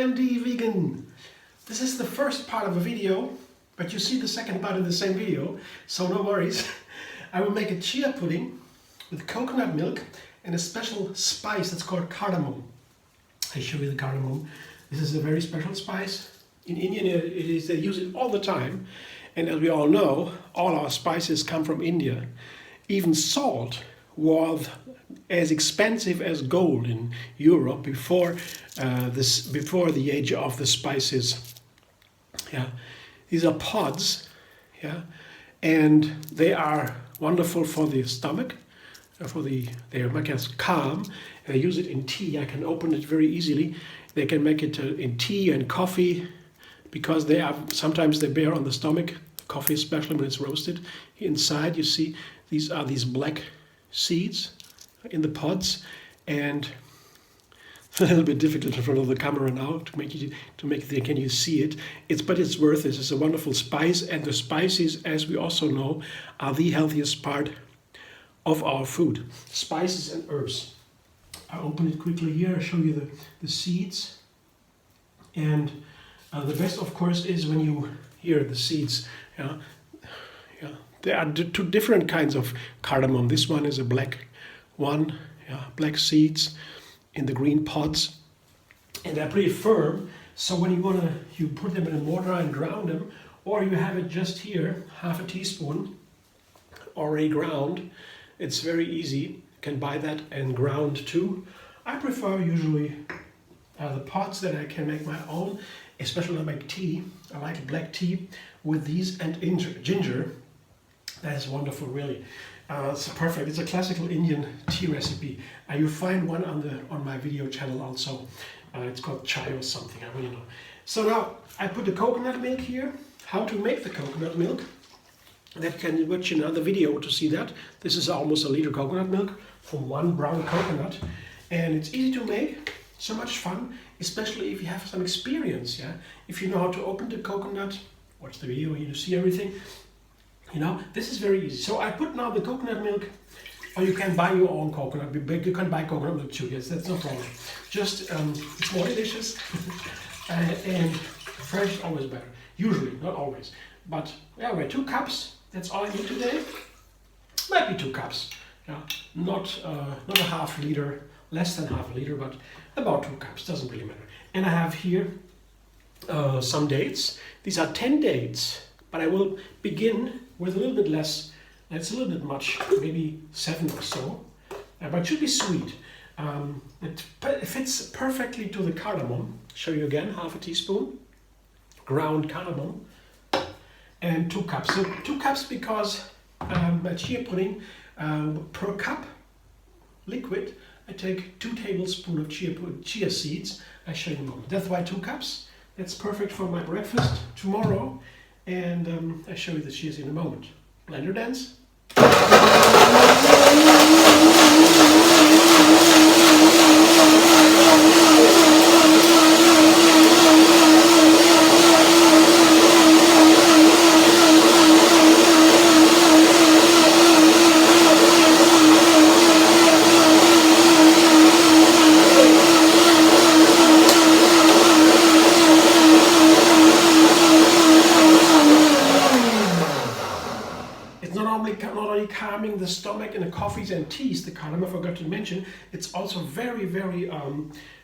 MD vegan. This is the first part of a video, but you see the second part in the same video, so no worries. I will make a chia pudding with coconut milk and a special spice that's called cardamom. I show you the cardamom. This is a very special spice. In India, they use it all the time. And as we all know, all our spices come from India. Even salt was as expensive as gold in Europe before the age of the spices. Yeah, these are pods. Yeah, and they are wonderful for the stomach. They make us calm. They use it in tea. I can open it very easily. They can make it in tea and coffee because sometimes they bear on the stomach. Coffee, especially when it's roasted. Inside, you see these black seeds in the pods, and it's a little bit difficult in front of the camera now can you see it? But it's worth it. It's a wonderful spice, and the spices, as we also know, are the healthiest part of our food. Spices and herbs. I open it quickly here. I show you the seeds, and the best, of course, is when you hear the seeds. There are two different kinds of cardamom. This one is a black one, black seeds in the green pods, and they're pretty firm. So when you put them in a mortar and ground them, or you have it just here, half a teaspoon already ground. It's very easy. You can buy that and ground too. I prefer usually the pods that I can make my own, especially when I make tea. I like black tea with these and ginger. That is wonderful, really. It's perfect. It's a classical Indian tea recipe. You'll find one on my video channel also. It's called Chia or something, I really know. So now I put the coconut milk here. How to make the coconut milk? That can watch another video to see that. This is almost a liter coconut milk from one brown coconut, and it's easy to make. So much fun, especially if you have some experience. Yeah, if you know how to open the coconut, watch the video, you see everything. This is very easy. So I put now the coconut milk, or you can buy your own coconut. You can buy coconut milk too. Yes, that's no problem. Just it's more delicious and fresh, always better. Usually, not always, but yeah, we're 2 cups. That's all I need today. Might be 2 cups. Yeah, not a half liter, less than half a liter, but about 2 cups. Doesn't really matter. And I have here some dates. These are 10 dates, but I will begin with a little bit less. That's a little bit much, maybe 7 or so, but it should be sweet. It fits perfectly to the cardamom. Show you again, half a teaspoon ground cardamom and 2 cups. So 2 cups because a chia pudding per cup liquid, I take 2 tablespoons of chia seeds. I show you in a moment. That's why 2 cups. That's perfect for my breakfast tomorrow. And I show you the chia in a moment. Blender dance. Not only calming the stomach in the coffees and teas, the cardamom I forgot to mention, it's also very, very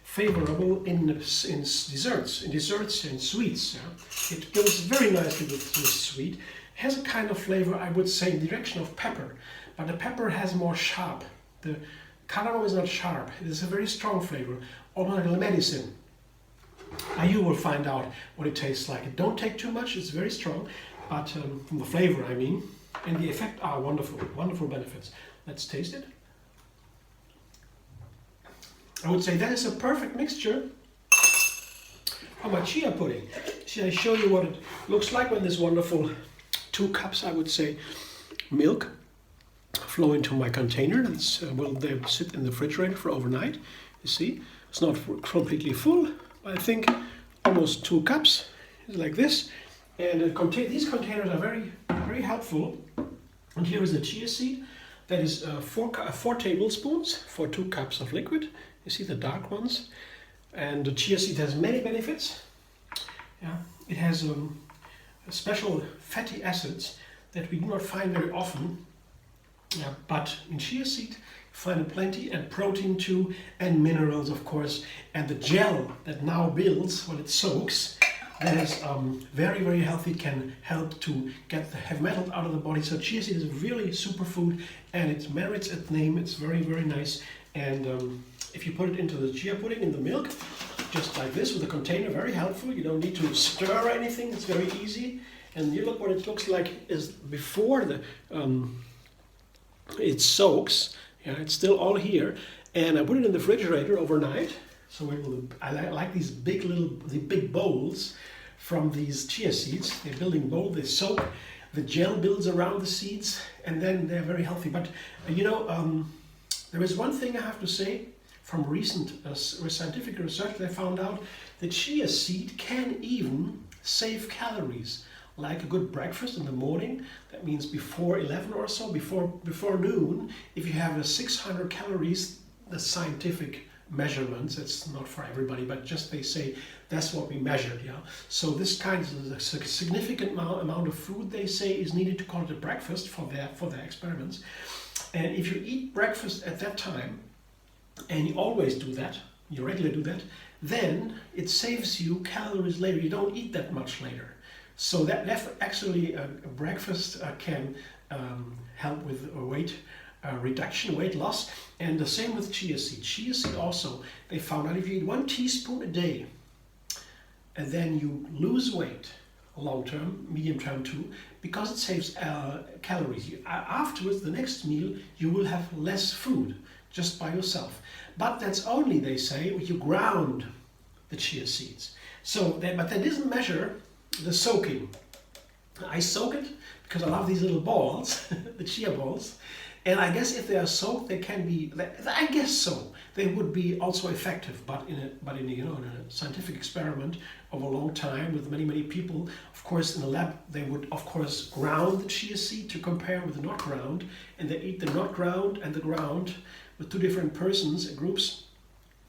favorable in desserts and sweets. Yeah? It goes very nicely with sweet. It has a kind of flavor, I would say, in the direction of pepper, but the pepper has more sharp. The cardamom is not sharp. It is a very strong flavor, almost like medicine. Now you will find out what it tastes like. Don't take too much, it's very strong, but from the flavor, I mean. And the effect are wonderful, wonderful benefits. Let's taste it. I would say that is a perfect mixture for my chia pudding. See, I show you what it looks like when this wonderful 2 cups, I would say, milk flow into my container. They sit in the refrigerator for overnight. You see, it's not completely full. I think almost 2 cups, like this. And these containers are very, very helpful. And here is the chia seed. That is 4 tablespoons for 2 cups of liquid. You see the dark ones. And the chia seed has many benefits. Yeah, it has special fatty acids that we do not find very often. Yeah, but in chia seed you find plenty, and protein too, and minerals of course. And the gel that now builds when it soaks, that is very, very healthy, can help to get the heavy metals out of the body. So chia seed is a really superfood, and it merits its name. It's very, very nice. And if you put it into the chia pudding in the milk, just like this with a container, very helpful. You don't need to stir anything. It's very easy. And you look what it looks like is before the it soaks. Yeah, it's still all here. And I put it in the refrigerator overnight. So I like these big bowls from these chia seeds. They're building bowl, they soak, the gel builds around the seeds, and then they're very healthy. But there is one thing I have to say. From recent scientific research, they found out that chia seed can even save calories. Like a good breakfast in the morning, that means before 11 or so, before noon, if you have a 600 calories, the scientific measurements, it's not for everybody, but just they say that's what we measured. Yeah. So this kind of a significant amount of food, they say, is needed to call it a breakfast for their experiments. And if you eat breakfast at that time, and you always do that, you regularly do that, then it saves you calories later. You don't eat that much later. So that actually a breakfast can help with weight reduction, weight loss, and the same with chia seed. Chia seed also, they found out if you eat 1 teaspoon a day, and then you lose weight long term, medium term too, because it saves calories. Afterwards, the next meal, you will have less food just by yourself. But that's only, they say, if you ground the chia seeds. But that doesn't measure the soaking. I soak it because I love these little balls, the chia balls. And I guess if they are soaked, they can be, I guess so. They would be also effective, but in a scientific experiment of a long time with many, many people, of course, in the lab, they would, of course, ground the chia seed to compare with the not ground, and they eat the not ground and the ground with 2 different persons, groups,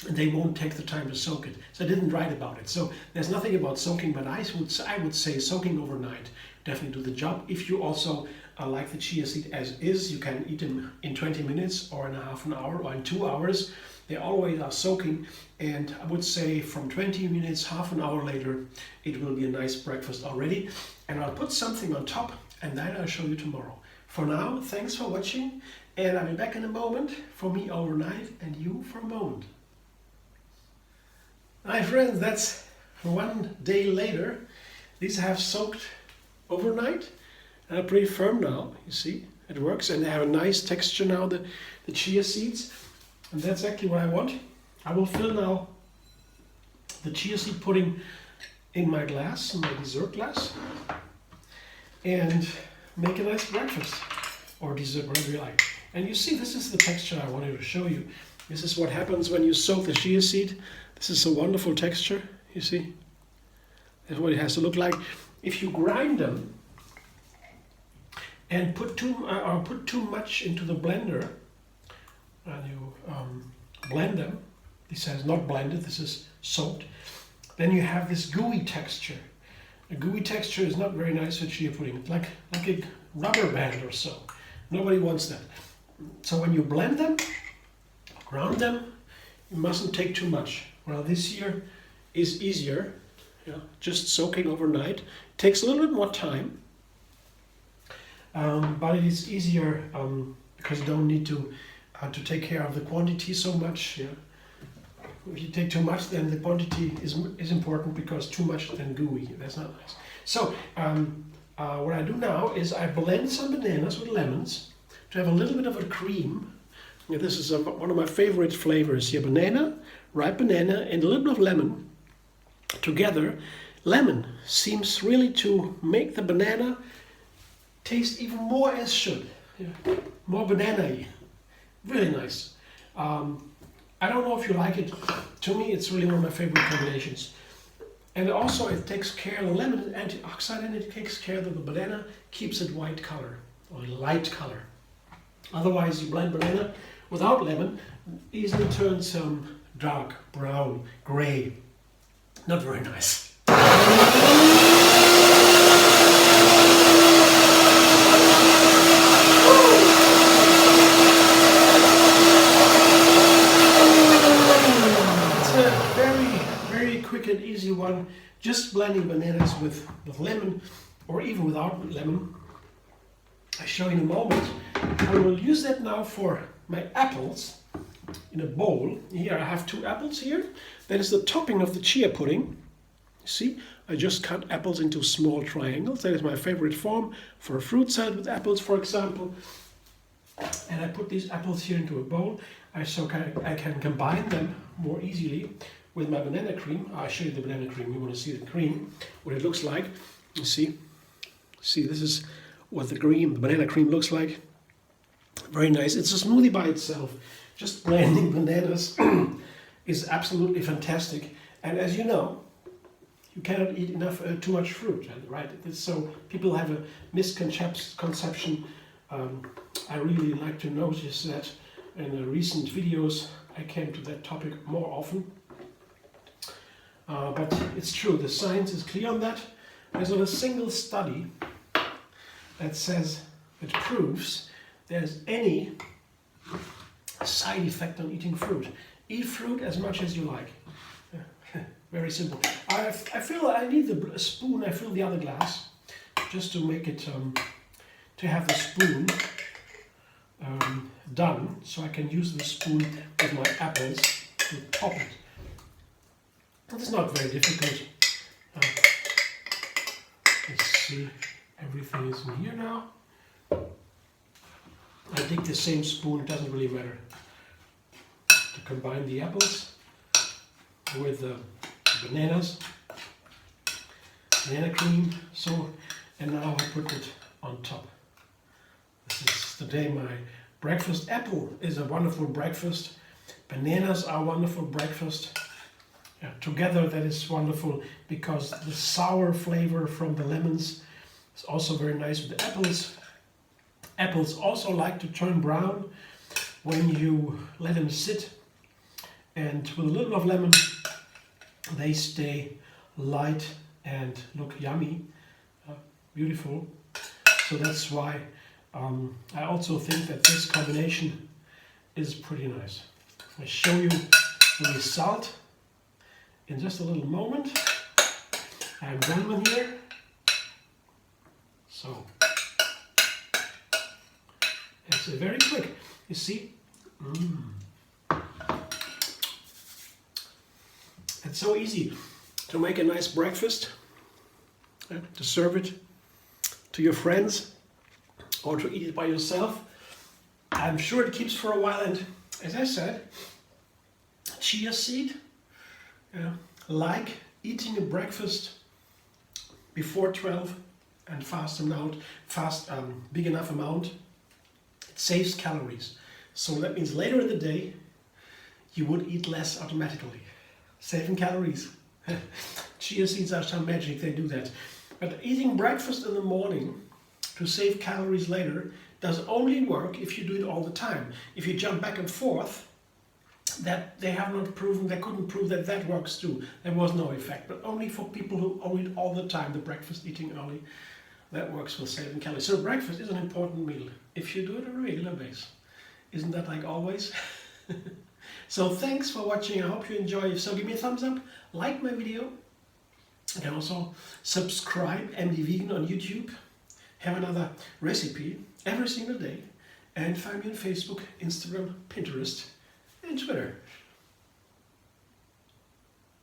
and they won't take the time to soak it. So I didn't write about it. So there's nothing about soaking, but I would say soaking overnight definitely do the job. If you also like the chia seed as is, you can eat them in 20 minutes or in a half an hour or in 2 hours. They always are soaking, and I would say from 20 minutes, half an hour later, it will be a nice breakfast already. And I'll put something on top, and that I'll show you tomorrow. For now, thanks for watching, and I'll be back in a moment. For me overnight, and you for a moment. Hi friends, that's 1 day later. These have soaked overnight and are pretty firm now. You see, it works, and they have a nice texture now, the chia seeds, and that's actually what I want. I will fill now the chia seed pudding in my glass, in my dessert glass, and make a nice breakfast or dessert, whatever you like. And you see, this is the texture I wanted to show you. This is what happens when you soak the chia seed. This is a wonderful texture, you see. That's what it has to look like. If you grind them and put too much into the blender, and you blend them, this is not blended, this is soaked, then you have this gooey texture. A gooey texture is not very nice for chia pudding. It's like a rubber band or so. Nobody wants that. So when you blend them, ground them, you mustn't take too much. Well, this here is easier, just soaking overnight. Takes a little bit more time, but it is easier because you don't need to take care of the quantity so much. Yeah. If you take too much, then the quantity is important, because too much then gooey. That's not nice. So what I do now is I blend some bananas with lemons to have a little bit of a cream. Yeah, this is one of my favorite flavors here: banana, ripe banana, and a little bit of lemon together. Lemon seems really to make the banana taste even more as should. Yeah. More banana-y. Really nice. I don't know if you like it. To me, it's really one of my favorite combinations. And also, it takes care, the lemon is antioxidant, and it takes care that the banana keeps it white color or light color. Otherwise, you blend banana without lemon, easily turns dark brown, gray. Not very nice. It's a very, very quick and easy one. Just blending bananas with lemon, or even without lemon. I'll show you in a moment. I will use that now for my apples in a bowl. Here I have 2 apples here. That is the topping of the chia pudding. See, I just cut apples into small triangles. That is my favorite form for a fruit salad with apples, for example. And I put these apples here into a bowl. I can combine them more easily with my banana cream. I'll show you the banana cream. You want to see the cream, what it looks like. You see, this is what the banana cream looks like. Very nice. It's a smoothie by itself. Just blending bananas is absolutely fantastic. And as you know, you cannot eat too much fruit, right? So people have a misconception. I really like to notice that in the recent videos I came to that topic more often. But it's true, the science is clear on that. There's not a single study that proves there's any side effect on eating fruit. Eat fruit as much as you like. Very simple. I feel I need a spoon. I fill the other glass just to make it, to have the spoon done, so I can use the spoon with my apples to top it. It's not very difficult. Let's see, everything is in here now. I take the same spoon, it doesn't really matter. To combine the apples with the bananas, banana cream, and now I put it on top. This is today my breakfast. Apple is a wonderful breakfast. Bananas are wonderful breakfast. Yeah, together that is wonderful because the sour flavor from the lemons is also very nice with the apples. Apples also like to turn brown when you let them sit, and with a little of lemon they stay light and look yummy, beautiful. So that's why I also think that this combination is pretty nice. I'll show you the result in just a little moment. I have lemon here. So it's very quick. You see? It's so easy to make a nice breakfast, to serve it to your friends or to eat it by yourself. I'm sure it keeps for a while, and as I said, chia seed, like eating a breakfast before 12 and big enough amount, it saves calories. So that means later in the day you would eat less automatically, saving calories. Chia seeds are some magic, they do that. But eating breakfast in the morning to save calories later does only work if you do it all the time. If you jump back and forth, that they have not proven, they couldn't prove that that works too. There was no effect, but only for people who eat all the time, the breakfast eating early, that works for saving calories. So breakfast is an important meal if you do it on a regular basis. Isn't that like always? So thanks for watching. I hope you enjoy. If so, give me a thumbs up, like my video. You can also subscribe, MD Vegan on YouTube. Have another recipe every single day. And find me on Facebook, Instagram, Pinterest, and Twitter.